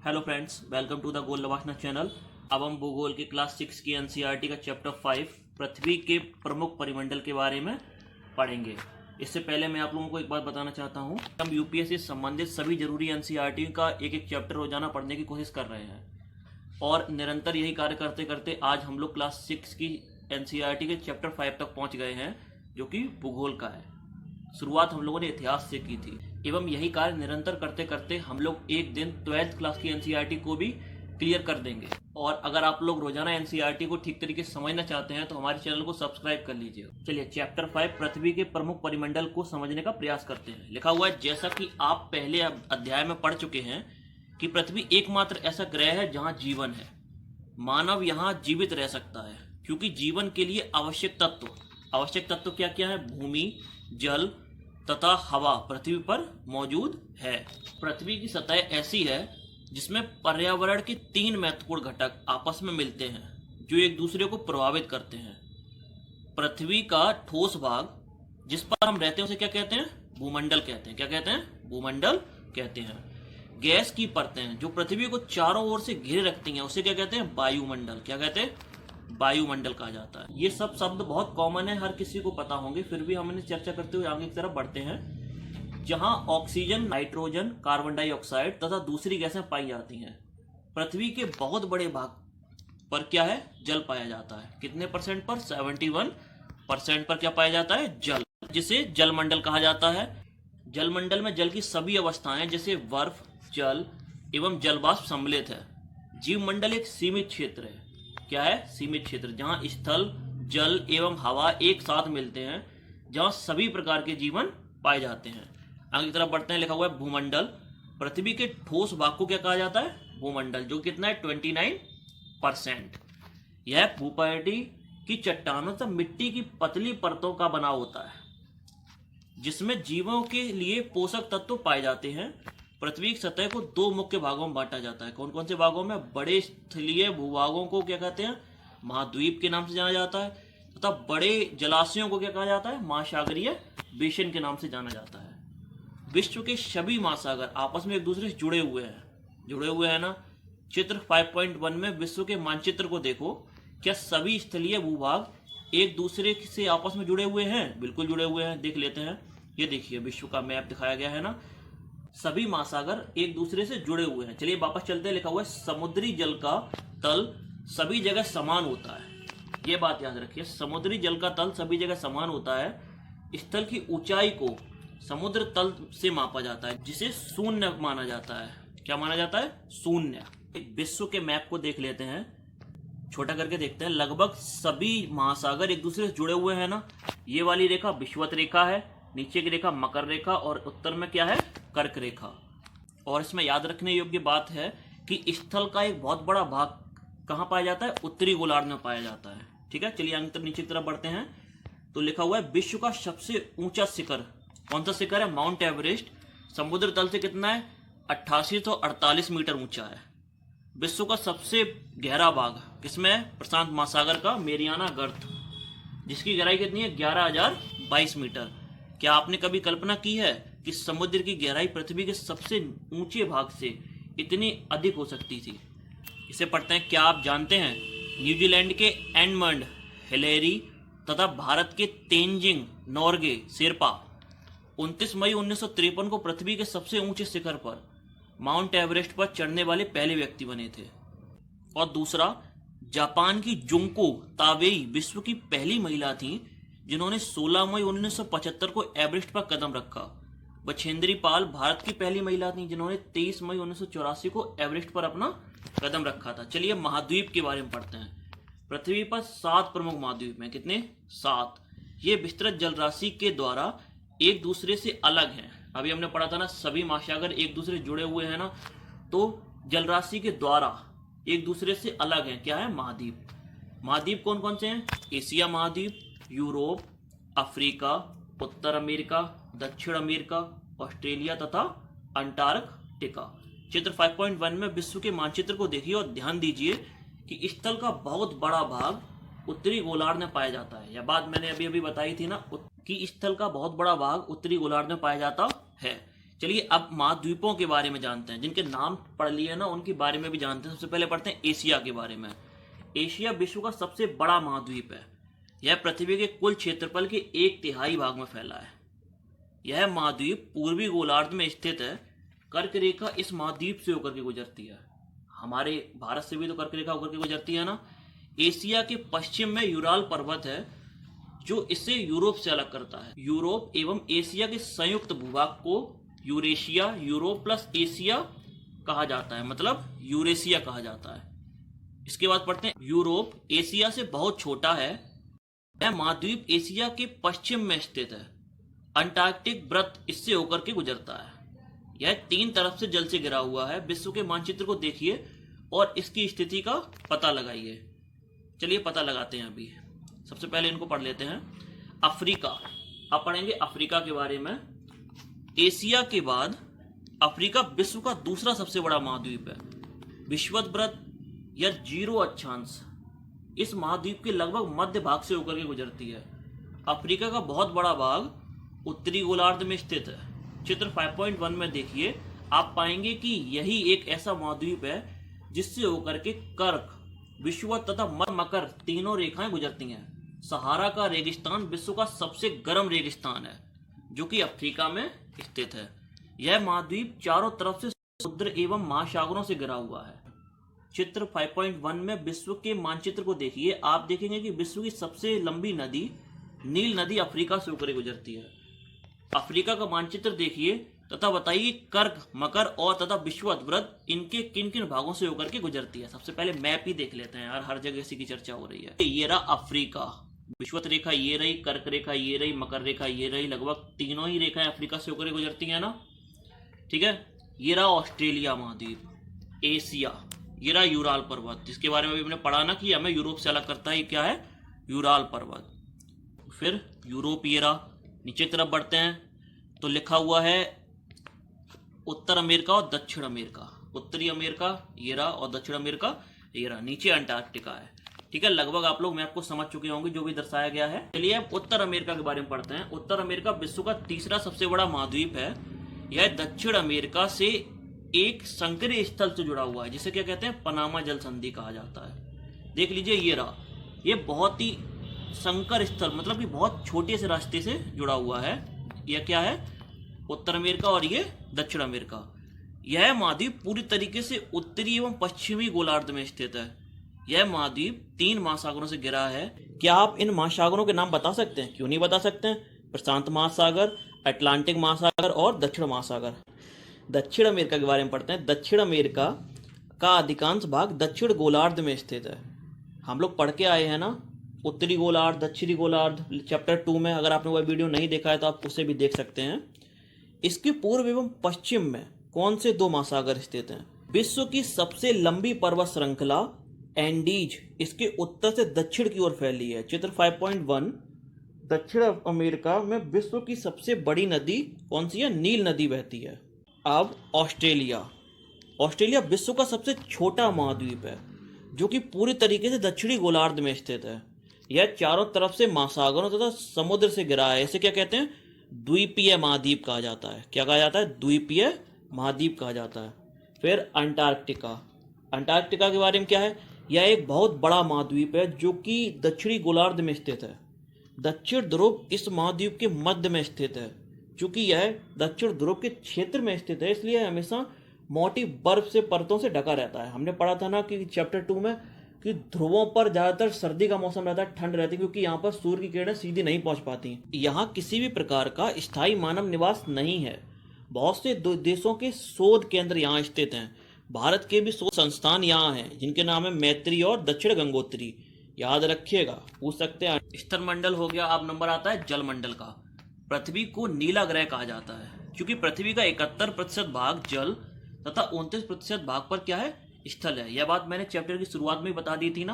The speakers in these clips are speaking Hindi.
Hello friends, welcome to the गोलवासना चैनल। अब हम भूगोल की क्लास 6 की एनसीईआरटी का चैप्टर 5 पृथ्वी के प्रमुख परिमंडल के बारे में पढ़ेंगे। इससे पहले मैं आप लोगों को एक बात बताना चाहता हूं, हम यूपीएससी से संबंधित सभी जरूरी एनसीईआरटी का एक एक चैप्टर रोजाना पढ़ने की कोशिश कर रहे हैं और निरंतर यही कार्य करते करते आज हम लोग क्लास 6 की एनसीईआरटी के चैप्टर 5 तक पहुंच गए हैं, जो कि भूगोल का है। शुरुआत हम लोगों ने इतिहास से की थी एवं यही कार्य निरंतर करते करते हम लोग एक दिन 12th क्लास की एनसीईआरटी को भी क्लियर कर देंगे। और अगर आप लोग रोजाना एनसीईआरटी को ठीक तरीके से समझना चाहते हैं तो हमारे चैनल को सब्सक्राइब कर लीजिए। चलिए चैप्टर 5 पृथ्वी के प्रमुख परिमंडल को समझने का प्रयास करते हैं। लिखा हुआ है, जैसा कि आप पहले अध्याय में पढ़ चुके हैं कि पृथ्वी एकमात्र ऐसा ग्रह है जहाँ जीवन है। मानव यहाँ जीवित रह सकता है क्योंकि जीवन के लिए आवश्यक तत्व क्या क्या है? भूमि, जल तथा हवा पृथ्वी पर मौजूद है। पृथ्वी की सतह ऐसी है जिसमें पर्यावरण के 3 महत्वपूर्ण घटक आपस में मिलते हैं जो एक दूसरे को प्रभावित करते हैं। पृथ्वी का ठोस भाग जिस पर हम रहते हैं उसे क्या कहते हैं? भूमंडल कहते हैं। क्या कहते हैं? भूमंडल कहते हैं। गैस की परतें जो पृथ्वी को चारों ओर से घेरे रखती हैं उसे क्या कहते हैं? वायुमंडल। क्या कहते हैं? वायुमंडल कहा जाता है। ये सब शब्द बहुत कॉमन है, हर किसी को पता होंगे, फिर भी हम इन्हें चर्चा करते हुए आगे की तरफ बढ़ते हैं। जहां ऑक्सीजन, नाइट्रोजन, कार्बन डाइऑक्साइड तथा दूसरी गैसें पाई जाती हैं, पृथ्वी के बहुत बड़े भाग पर क्या है? जल पाया जाता है। कितने परसेंट पर? 71% पर क्या पाया जाता है? जल, जिसे जलमंडल कहा जाता है। जलमंडल में जल की सभी अवस्थाएं जैसे बर्फ, जल एवं जलवाष्प सम्मिलित है। जीवमंडल एक सीमित क्षेत्र है। क्या है? सीमित क्षेत्र, जहां स्थल, जल एवं हवा एक साथ मिलते हैं, जहां सभी प्रकार के जीवन पाए जाते हैं। आगे की तरफ बढ़ते हैं। लिखा हुआ है भूमंडल। पृथ्वी के ठोस भाग को क्या कहा जाता है? भूमंडल, जो कितना है? 29%। यह भूपर्टी की चट्टानों से मिट्टी की पतली परतों का बना होता है जिसमें जीवों के लिए पोषक तत्व पाए जाते हैं। पृथ्वी की सतह को 2 मुख्य भागों में बांटा जाता है। कौन कौन से भागों में? बड़े स्थलीय भूभागों को क्या कहते हैं? महाद्वीप के नाम से जाना जाता है तथा बड़े जलाशयों को क्या कहा जाता है? महासागरीय बेसिन के नाम से जाना जाता है। विश्व के सभी महासागर आपस में एक दूसरे से जुड़े हुए हैं ना। चित्र 5.1 में विश्व के मानचित्र को देखो। क्या सभी स्थलीय भूभाग एक दूसरे से आपस में जुड़े हुए हैं? बिल्कुल जुड़े हुए हैं। देख लेते हैं। ये देखिए, विश्व का मैप दिखाया गया है ना। सभी महासागर एक दूसरे से जुड़े हुए हैं। चलिए वापस चलते हैं। लिखा हुआ है समुद्री जल का तल सभी जगह समान होता है। ये बात याद रखिए, समुद्री जल का तल सभी जगह समान होता है। स्थल की ऊंचाई को समुद्र तल से मापा जाता है जिसे शून्य माना जाता है। क्या माना जाता है? शून्य। विश्व के मैप को देख लेते हैं, छोटा करके देखते हैं। लगभग सभी महासागर एक दूसरे से जुड़े हुए हैं ना। ये वाली रेखा विषुवत रेखा है, नीचे की रेखा मकर रेखा और उत्तर में क्या है? कर्क रेखा। और इसमें याद रखने योग्य बात है कि स्थल का एक बहुत बड़ा भाग कहाँ पाया जाता है? उत्तरी गोलार्ध में पाया जाता है। ठीक है, चलिए नीचे की तरफ बढ़ते हैं। तो लिखा हुआ है विश्व का सबसे ऊंचा शिखर कौन सा शिखर है? Mount Everest. समुद्र तल से कितना है? 8848 मीटर ऊंचा है। विश्व का सबसे गहरा भाग किसमें है? प्रशांत महासागर का मेरियाना गर्त, जिसकी गहराई कितनी है? 11,022 मीटर। क्या आपने कभी कल्पना की है कि समुद्र की गहराई पृथ्वी के सबसे ऊंचे भाग से इतनी अधिक हो सकती थी? इसे पढ़ते हैं। क्या आप जानते हैं न्यूजीलैंड के एडमंड हिलेरी तथा भारत के तेंजिंग नोर्गे शेरपा 29 मई 1953 को पृथ्वी के सबसे ऊंचे शिखर पर माउंट एवरेस्ट पर चढ़ने वाले पहले व्यक्ति बने थे। और दूसरा, जापान की जुंको ताबेई विश्व की पहली महिला थी जिन्होंने 16 मई 1975 को एवरेस्ट पर कदम रखा। बछेंद्री पाल भारत की पहली महिला थी जिन्होंने 23 मई 1984 को एवरेस्ट पर अपना कदम रखा था। चलिए महाद्वीप के बारे में पढ़ते हैं। पृथ्वी पर 7 प्रमुख महाद्वीप हैं। कितने? 7। ये विस्तृत जलराशि के द्वारा एक दूसरे से अलग हैं। अभी हमने पढ़ा था ना, सभी महासागर एक दूसरे से जुड़े हुए हैं ना, तो जलराशि के द्वारा एक दूसरे से अलग हैं। क्या है? महाद्वीप। महाद्वीप कौन कौन से हैं? एशिया महाद्वीप, यूरोप, अफ्रीका, उत्तर अमेरिका, दक्षिण अमेरिका, ऑस्ट्रेलिया तथा अंटार्कटिका। चित्र 5.1 में विश्व के मानचित्र को देखिए और ध्यान दीजिए कि स्थल का बहुत बड़ा भाग उत्तरी गोलार्ध में पाया जाता है। यह बात मैंने अभी बताई थी ना कि स्थल का बहुत बड़ा भाग उत्तरी गोलार्ध में पाया जाता है। चलिए अब महाद्वीपों के बारे में जानते हैं, जिनके नाम पढ़ लिए ना उनके बारे में भी जानते हैं। सबसे पहले पढ़ते हैं एशिया के बारे में। एशिया विश्व का सबसे बड़ा महाद्वीप है। यह पृथ्वी के कुल क्षेत्रफल के 1/3 भाग में फैला है। यह महाद्वीप पूर्वी गोलार्ध में स्थित है। कर्क रेखा इस महाद्वीप से होकर के गुजरती है। हमारे भारत से भी तो कर्क रेखा होकर के गुजरती है ना। एशिया के पश्चिम में यूराल पर्वत है, जो इसे यूरोप से अलग करता है। यूरोप एवं एशिया के संयुक्त भूभाग को यूरेशिया, यूरोप प्लस एशिया कहा जाता है, मतलब यूरेशिया कहा जाता है। इसके बाद पढ़ते हैं यूरोप एशिया से बहुत छोटा है। यह महाद्वीप एशिया के पश्चिम में स्थित है। अंटार्कटिक वृत्त इससे होकर के गुजरता है। यह 3 तरफ से जल से घिरा हुआ है। विश्व के मानचित्र को देखिए और इसकी स्थिति का पता लगाइए। चलिए पता लगाते हैं। अभी सबसे पहले इनको पढ़ लेते हैं। अफ्रीका, अब पढ़ेंगे अफ्रीका के बारे में। एशिया के बाद अफ्रीका विश्व का दूसरा सबसे बड़ा महाद्वीप है। विषुवत वृत्त या 0 अक्षांश इस महाद्वीप के लगभग मध्य भाग से होकर के गुजरती है। अफ्रीका का बहुत बड़ा भाग उत्तरी गोलार्ध में स्थित है। चित्र 5.1 में देखिए, आप पाएंगे कि यही एक ऐसा महाद्वीप है जिससे होकर के कर्क, विषुवत तथा मकर तीनों रेखाएं गुजरती हैं। सहारा का रेगिस्तान विश्व का सबसे गर्म रेगिस्तान है, जो कि अफ्रीका में स्थित है। यह महाद्वीप चारों तरफ से समुद्र एवं महासागरों से घिरा हुआ है। चित्र 5.1 में विश्व के मानचित्र को देखिए। आप देखेंगे कि विश्व की सबसे लंबी नदी नील नदी अफ्रीका से होकर गुजरती है। अफ्रीका का मानचित्र देखिए तथा बताइए कर्क, मकर और तथा विषुवत वृत्त इनके किन किन भागों से होकर के गुजरती है। सबसे पहले मैप ही देख लेते हैं यार, हर जगह इसी की चर्चा हो रही है। ये रहा अफ्रीका, विषुवत रेखा ये रही, कर्क रेखा ये रही, मकर रेखा ये रही। लगभग तीनों ही रेखाएं अफ्रीका से होकर गुजरती है ना। ठीक है, ये रहा ऑस्ट्रेलिया महाद्वीप। एशिया, ये रहा यूराल पर्वत, जिसके बारे में भी हमने पढ़ा ना कि हमें यूरोप से अलग करता है। ये क्या है? यूराल पर्वत। फिर यूरोप ये रहा। नीचे की तरफ बढ़ते हैं तो लिखा हुआ है उत्तर अमेरिका और दक्षिण अमेरिका। उत्तरी अमेरिका ये रहा और दक्षिण अमेरिका ये रहा। नीचे अंटार्कटिका है। ठीक है, लगभग आप लोग मैप को समझ चुके होंगे जो भी दर्शाया गया है। चलिए अब उत्तर अमेरिका के बारे में पढ़ते हैं। उत्तर अमेरिका विश्व का तीसरा सबसे बड़ा महाद्वीप है। यह दक्षिण अमेरिका से एक संकरीय स्थल से जुड़ा हुआ है, जिसे क्या कहते हैं? पनामा जल संधि कहा जाता है। देख लीजिए ये रहा, ये बहुत ही संकर स्थल, मतलब कि बहुत छोटे से रास्ते से जुड़ा हुआ है। यह क्या है? उत्तर अमेरिका और ये दक्षिण अमेरिका। यह महाद्वीप पूरी तरीके से उत्तरी एवं पश्चिमी गोलार्ध में स्थित है। यह महाद्वीप 3 महासागरों से घिरा है। क्या आप इन महासागरों के नाम बता सकते हैं? क्यों नहीं बता सकते हैं? प्रशांत महासागर, अटलांटिक महासागर और दक्षिण महासागर। दक्षिण अमेरिका के बारे में पढ़ते हैं। दक्षिण अमेरिका का अधिकांश भाग दक्षिण गोलार्ध में स्थित है। हम लोग पढ़ के आए हैं ना, उत्तरी गोलार्ध, दक्षिणी गोलार्ध, चैप्टर 2 में। अगर आपने वह वीडियो नहीं देखा है तो आप उसे भी देख सकते हैं। इसके पूर्व एवं पश्चिम में कौन से 2 महासागर स्थित हैं? विश्व की सबसे लंबी पर्वत श्रृंखला एंडीज इसके उत्तर से दक्षिण की ओर फैली है। चित्र 5.1। दक्षिण अमेरिका में विश्व की सबसे बड़ी नदी कौन सी है? नील नदी बहती है। अब ऑस्ट्रेलिया। ऑस्ट्रेलिया विश्व का सबसे छोटा महाद्वीप है, जो कि पूरी तरीके से दक्षिणी गोलार्ध में स्थित है। यह चारों तरफ से महासागरों तथा समुद्र से घिरा है। इसे क्या कहते हैं? द्वीपीय महाद्वीप कहा जाता है। क्या कहा जाता है? द्वीपीय महाद्वीप कहा जाता है। फिर अंटार्कटिका। अंटार्कटिका के बारे में क्या है? यह एक बहुत बड़ा महाद्वीप है, जो कि दक्षिणी गोलार्ध में स्थित है। दक्षिण ध्रुव इस महाद्वीप के मध्य में स्थित है। चूंकि यह दक्षिण ध्रुव के क्षेत्र में स्थित है, इसलिए हमेशा मोटी बर्फ से परतों से ढका रहता है। हमने पढ़ा था ना कि चैप्टर 2 में कि ध्रुवों पर ज्यादातर सर्दी का मौसम रहता है, ठंड रहती है, क्योंकि यहाँ पर सूर्य की किरणें सीधी नहीं पहुंच पाती। यहाँ किसी भी प्रकार का स्थायी मानव निवास नहीं है। बहुत से देशों के शोध केंद्र यहाँ स्थित हैं। भारत के भी शोध संस्थान यहाँ हैं, जिनके नाम है मैत्री और दक्षिण गंगोत्री। याद रखिएगा, पूछ सकते हैं। स्थलमंडल हो गया। अब नंबर आता है जलमंडल का। पृथ्वी को नीला ग्रह कहा जाता है, क्योंकि पृथ्वी का 71% भाग जल तथा 29% भाग पर क्या है? स्थल है। यह बात मैंने चैप्टर की शुरुआत में ही बता दी थी ना।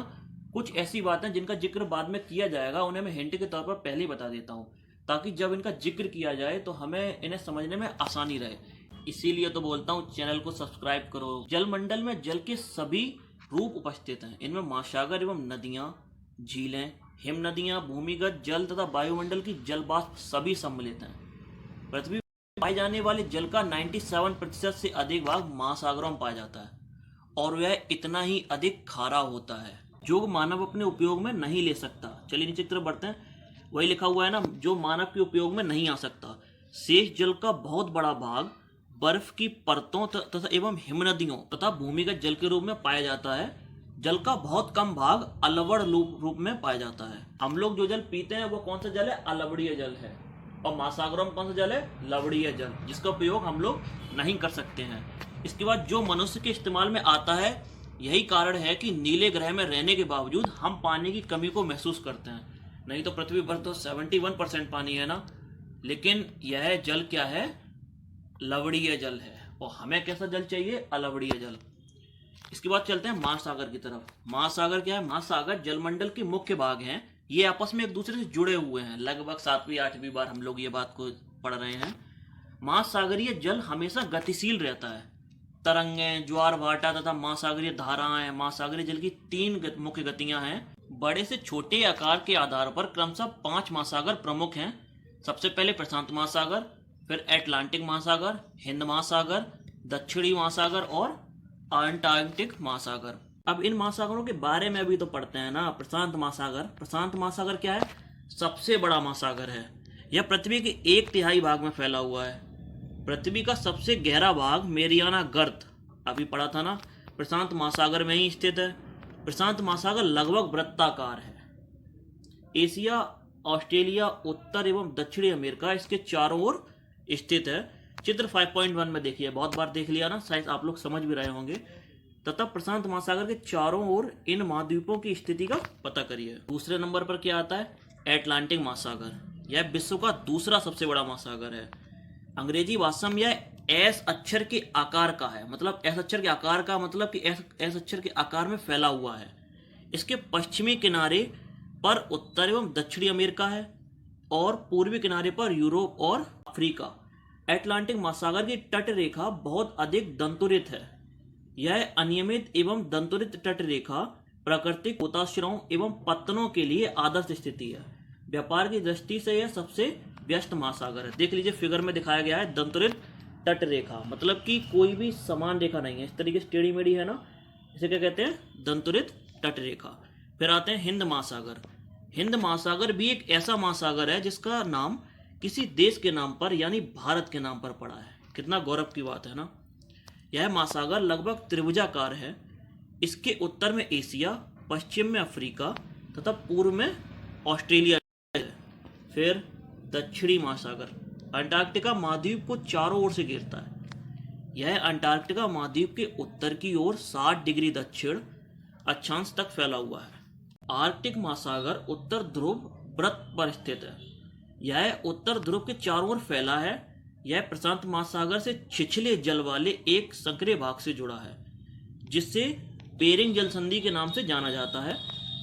कुछ ऐसी बातें जिनका जिक्र बाद में किया जाएगा, उन्हें मैं हिंट के तौर पर पहले ही बता देता हूँ, ताकि जब इनका जिक्र किया जाए तो हमें इन्हें समझने में आसानी रहे। इसीलिए तो बोलता हूँ चैनल को सब्सक्राइब करो। जलमंडल में जल के सभी रूप उपस्थित हैं। इनमें महासागर एवं नदियाँ, झीलें, हिम नदियाँ, भूमिगत जल तथा वायुमंडल की जल वाष्प सभी सम्मिलित हैं। पृथ्वी पाए जाने वाले जल का 97% से अधिक भाग महासागरों में पाया जाता है और वह इतना ही अधिक खारा होता है जो मानव अपने उपयोग में नहीं ले सकता। चलिए नीचे की तरफ बढ़ते हैं। वही लिखा हुआ है ना, जो मानव के उपयोग में नहीं आ सकता। शेष जल का बहुत बड़ा भाग बर्फ की परतों तथा एवं हिमनदियों तथा भूमिगत जल के रूप में पाया जाता है। जल का बहुत कम भाग अलवड़ रूप में पाया जाता है। हम लोग जो जल पीते हैं वो कौन सा जल है? अलवड़ीय जल है। और महासागरों में कौन सा जल है? लवड़ीय जल, जिसका उपयोग हम लोग नहीं कर सकते हैं। इसके बाद जो मनुष्य के इस्तेमाल में आता है, यही कारण है कि नीले ग्रह में रहने के बावजूद हम पानी की कमी को महसूस करते हैं। नहीं तो पृथ्वी पर तो 71% पानी है ना, लेकिन यह जल क्या है? लवड़ीय जल है। और हमें कैसा जल चाहिए? अलवड़ीय जल। इसके बाद चलते हैं महासागर की तरफ। महासागर क्या है? महासागर जलमंडल के मुख्य भाग हैं। ये आपस में एक दूसरे से जुड़े हुए हैं। लगभग 7वीं-8वीं बार हम लोग ये बात को पढ़ रहे हैं। महासागरीय जल हमेशा गतिशील रहता है। तरंगें, ज्वार भाटा तथा महासागरीय धाराएं। महासागरीय जल की 3 मुख्य गतियां हैं। बड़े से छोटे आकार के आधार पर क्रमशः 5 महासागर प्रमुख हैं। सबसे पहले प्रशांत महासागर, फिर अटलांटिक महासागर, हिंद महासागर, दक्षिणी महासागर और अंटार्कटिक महासागर। अब इन महासागरों के बारे में अभी तो पढ़ते हैं ना। प्रशांत महासागर। प्रशांत महासागर क्या है? सबसे बड़ा महासागर है। यह पृथ्वी के 1/3 भाग में फैला हुआ है। पृथ्वी का सबसे गहरा भाग मेरियाना गर्त, अभी पढ़ा था ना, प्रशांत महासागर में ही स्थित है। प्रशांत महासागर लगभग वृत्ताकार है। एशिया, ऑस्ट्रेलिया, उत्तर एवं दक्षिणी अमेरिका इसके चारों ओर स्थित है। चित्र 5.1 में देखिए, बहुत बार देख लिया ना, शायद आप लोग समझ भी रहे होंगे। तथा प्रशांत महासागर के चारों ओर इन महाद्वीपों की स्थिति का पता करिए। दूसरे नंबर पर क्या आता है? अटलांटिक महासागर। यह विश्व का दूसरा सबसे बड़ा महासागर है। अंग्रेजी भाषा में यह एस अक्षर के आकार का है। मतलब एस अक्षर के आकार का मतलब कि एस अक्षर के आकार में फैला हुआ है। इसके पश्चिमी किनारे पर उत्तर एवं दक्षिणी अमेरिका है और पूर्वी किनारे पर यूरोप और अफ्रीका। अटलांटिक महासागर की तट रेखा बहुत अधिक दंतुरित है। यह अनियमित एवं दंतुरित तट रेखा प्राकृतिक पोताश्रयों एवं पत्तनों के लिए आदर्श स्थिति है। व्यापार की दृष्टि से यह सबसे व्यस्त महासागर है। देख लीजिए, फिगर में दिखाया गया है दंतुरित तट रेखा, मतलब कि कोई भी समान रेखा नहीं है। इस तरीके से टेढ़ी मेढ़ी है ना, इसे क्या कहते हैं? दंतुरित तट रेखा। फिर आते हैं हिंद महासागर। हिंद महासागर भी एक ऐसा महासागर है जिसका नाम किसी देश के नाम पर यानी भारत के नाम पर पड़ा है। कितना गौरव की बात है ना। यह महासागर लगभग त्रिभुजाकार है। इसके उत्तर में एशिया, पश्चिम में अफ्रीका तथा पूर्व में ऑस्ट्रेलिया है। फिर दक्षिणी महासागर अंटार्कटिका महाद्वीप को चारों ओर से घेरता है। यह अंटार्कटिका महाद्वीप के उत्तर की ओर 60 डिग्री दक्षिण अक्षांश तक फैला हुआ है। आर्कटिक महासागर उत्तर ध्रुव वृत्त पर स्थित है। यह उत्तर ध्रुव के चारों ओर फैला है। यह प्रशांत महासागर से छिछले जल वाले एक संकरे भाग से जुड़ा है, जिससे बेरिंग जल संधि के नाम से जाना जाता है।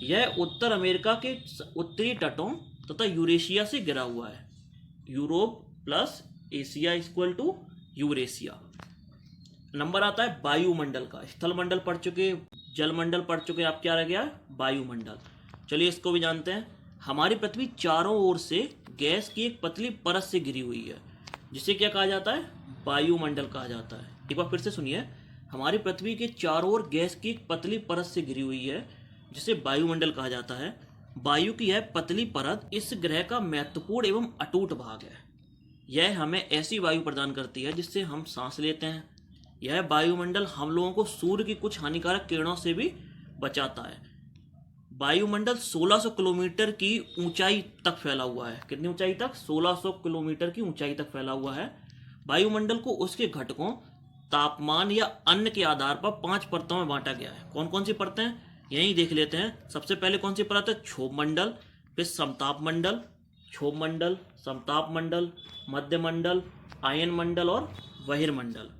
यह उत्तर अमेरिका के उत्तरी तटों तथा यूरेशिया से घिरा हुआ है। Europe plus Asia equal to Eurasia. Number आता है वायुमंडल का। स्थल मंडल पढ़ चुके, जलमंडल पढ़ चुके, आप क्या रह गया? वायुमंडल। चलिए इसको भी जानते हैं। हमारी पृथ्वी चारों ओर से गैस की एक पतली परत से घिरी हुई है, जिसे क्या कहा जाता है? वायुमंडल कहा जाता है। एक बार फिर से सुनिए, हमारी पृथ्वी के चारों ओर गैस की एक पतली परत से घिरी हुई है, जिसे वायुमंडल कहा जाता है। वायु की यह पतली परत इस ग्रह का महत्वपूर्ण एवं अटूट भाग है। यह हमें ऐसी वायु प्रदान करती है जिससे हम सांस लेते हैं। यह वायुमंडल हम लोगों को सूर्य की कुछ हानिकारक किरणों से भी बचाता है। वायुमंडल 1600 किलोमीटर की ऊंचाई तक फैला हुआ है। कितनी ऊंचाई तक? 1600 किलोमीटर की ऊंचाई तक फैला हुआ है। वायुमंडल को उसके घटकों, तापमान या अन्य के आधार पर 5 परतों में बांटा गया है। कौन कौन सी परतें? यही देख लेते हैं। सबसे पहले कौन सी परत है? क्षोभ मंडल, फिर समताप मंडल, क्षोभ मंडल, समताप मंडल, मध्य मंडल, आयन मंडल और बहिर्मंडल।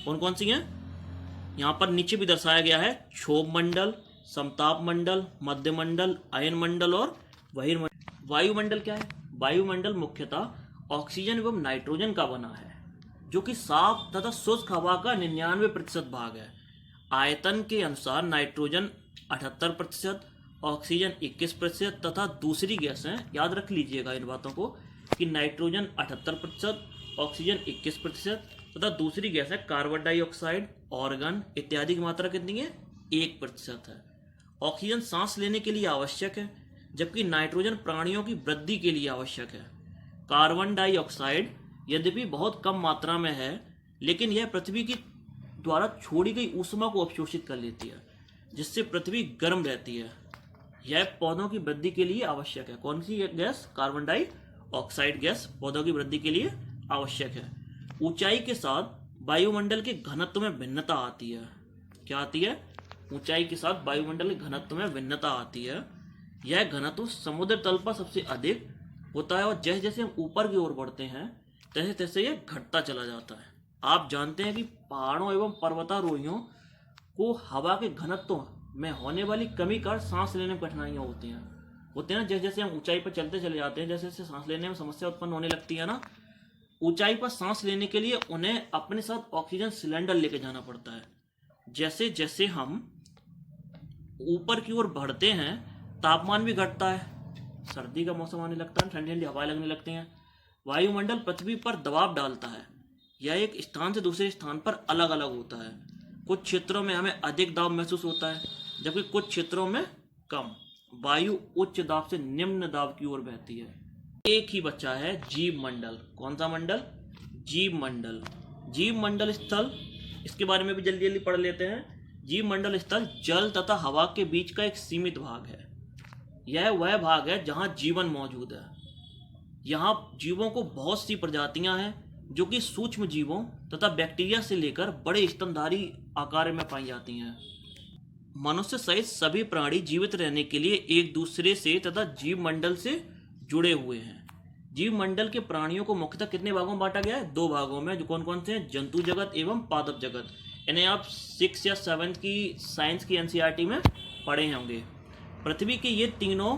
कौन कौन सी हैं? यहाँ पर नीचे भी दर्शाया गया है। क्षोभ मंडल, समताप मंडल, मध्य मंडल, आयन मंडल और बहिर्मंडल। वायुमंडल क्या है? वायुमंडल मुख्यतः ऑक्सीजन एवं नाइट्रोजन का बना है, जो कि साफ तथा शुष्क हवा का 99% भाग है। आयतन के अनुसार नाइट्रोजन 78%, ऑक्सीजन 21% तथा दूसरी गैसें, याद रख लीजिएगा इन बातों को, कि नाइट्रोजन 78%, ऑक्सीजन 21% तथा दूसरी गैस है कार्बन डाइऑक्साइड, ऑर्गन इत्यादि की मात्रा कितनी है? 1% है। ऑक्सीजन सांस लेने के लिए आवश्यक है, जबकि नाइट्रोजन प्राणियों की वृद्धि के लिए आवश्यक है। कार्बन डाइऑक्साइड यद्यपि बहुत कम मात्रा में है, लेकिन यह पृथ्वी की द्वारा छोड़ी गई ऊष्मा को अवशोषित कर लेती है, जिससे पृथ्वी गर्म रहती है। यह पौधों की वृद्धि के लिए आवश्यक है। कौन सी गैस? कार्बन डाइऑक्साइड गैस पौधों की वृद्धि के लिए आवश्यक है। ऊंचाई के साथ वायुमंडल के घनत्व में भिन्नता आती है। क्या आती है? ऊंचाई के साथ वायुमंडल के घनत्व में भिन्नता आती है। यह घनत्व समुद्र तल पर सबसे अधिक होता है और जैसे जैसे हम ऊपर की ओर बढ़ते हैं तैसे तैसे यह घटता चला जाता है। आप जानते हैं कि पहाड़ों एवं पर्वतारोहियों को हवा के घनत्व में होने वाली कमी का सांस लेने में कठिनाइयां होती हैं ना। जैसे जैसे हम ऊंचाई पर चलते चले जाते हैं, जैसे जैसे सांस लेने में समस्या उत्पन्न होने लगती है ना। ऊंचाई पर सांस लेने के लिए उन्हें अपने साथ ऑक्सीजन सिलेंडर लेके जाना पड़ता है। जैसे जैसे हम ऊपर की ओर बढ़ते हैं तापमान भी घटता है, सर्दी का मौसम आने लगता है, ठंडी ठंडी हवाएं लगने लगती हैं। वायुमंडल पृथ्वी पर दबाव डालता है। यह एक स्थान से दूसरे स्थान पर अलग अलग होता है। कुछ क्षेत्रों में हमें अधिक दाब महसूस होता है, जबकि कुछ क्षेत्रों में कम। वायु उच्च दाब से निम्न दाब की ओर बहती है। एक ही बचा है जीव मंडल। कौन सा मंडल? जीव मंडल। जीव मंडल स्थल, इसके बारे में भी जल्दी जल्दी पढ़ लेते हैं। जीव मंडल स्थल जल तथा हवा के बीच का एक सीमित भाग है। यह वह भाग है जहां जीवन मौजूद है। यहाँ जीवों को बहुत सी प्रजातियां हैं जो कि सूक्ष्म जीवों तथा बैक्टीरिया से लेकर बड़े स्तनधारी आकार में पाई जाती हैं। मनुष्य सहित सभी प्राणी जीवित रहने के लिए एक दूसरे से तथा जीव मंडल से जुड़े हुए हैं। जीव मंडल के प्राणियों को मुख्यतः कितने भागों में बांटा गया है? 2 भागों में, जो कौन कौन से हैं? जंतु जगत एवं पादप जगत। इन्हें आप 6 या 7 की साइंस की एनसीईआरटी में पढ़े होंगे। पृथ्वी के ये तीनों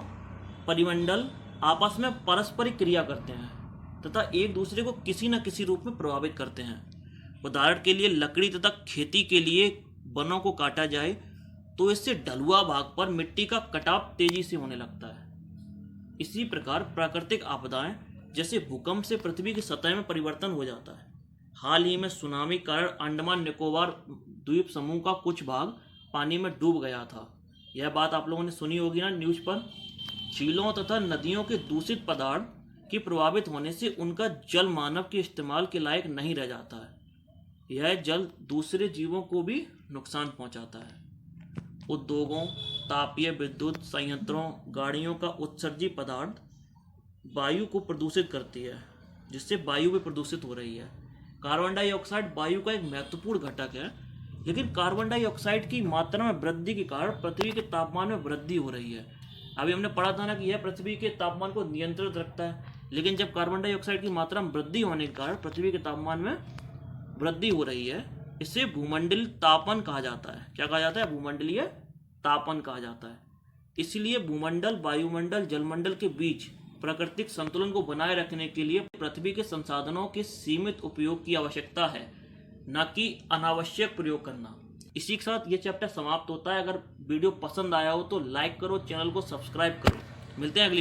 परिमंडल आपस में पारस्परिक क्रिया करते हैं तथा एक दूसरे को किसी न किसी रूप में प्रभावित करते हैं। उदाहरण के लिए लकड़ी तथा खेती के लिए वनों को काटा जाए तो इससे ढलुआ भाग पर मिट्टी का कटाव तेजी से होने लगता है। इसी प्रकार प्राकृतिक आपदाएं जैसे भूकंप से पृथ्वी की सतह में परिवर्तन हो जाता है। हाल ही में सुनामी कारण अंडमान निकोबार द्वीप समूह का कुछ भाग पानी में डूब गया था। यह बात आप लोगों ने सुनी होगी ना न्यूज़ पर। झीलों तथा नदियों के दूषित पदार्थ के प्रभावित होने से उनका जल मानव के इस्तेमाल के लायक नहीं रह जाता है। यह जल दूसरे जीवों को भी नुकसान पहुंचाता है। उद्योगों, तापीय विद्युत संयंत्रों, गाड़ियों का उत्सर्जी पदार्थ वायु को प्रदूषित करती है, जिससे वायु भी प्रदूषित हो रही है। कार्बन डाइऑक्साइड वायु का एक महत्वपूर्ण घटक है, लेकिन कार्बन डाइऑक्साइड की मात्रा में वृद्धि के कारण पृथ्वी के तापमान में वृद्धि हो रही है। अभी हमने पढ़ा था ना कि यह पृथ्वी के तापमान को नियंत्रित रखता है, लेकिन जब कार्बन डाइऑक्साइड की मात्रा में वृद्धि होने के कारण पृथ्वी के तापमान में वृद्धि हो रही है, इसे भूमंडलीय तापन कहा जाता है। क्या कहा जाता है? भूमंडलीय तापन कहा जाता है। इसलिए भूमंडल, वायुमंडल, जलमंडल के बीच प्राकृतिक संतुलन को बनाए रखने के लिए पृथ्वी के संसाधनों के सीमित उपयोग की आवश्यकता है, न कि अनावश्यक प्रयोग करना। इसी के साथ ये चैप्टर समाप्त होता है। अगर वीडियो पसंद आया हो तो लाइक करो, चैनल को सब्सक्राइब करो। मिलते हैं अगली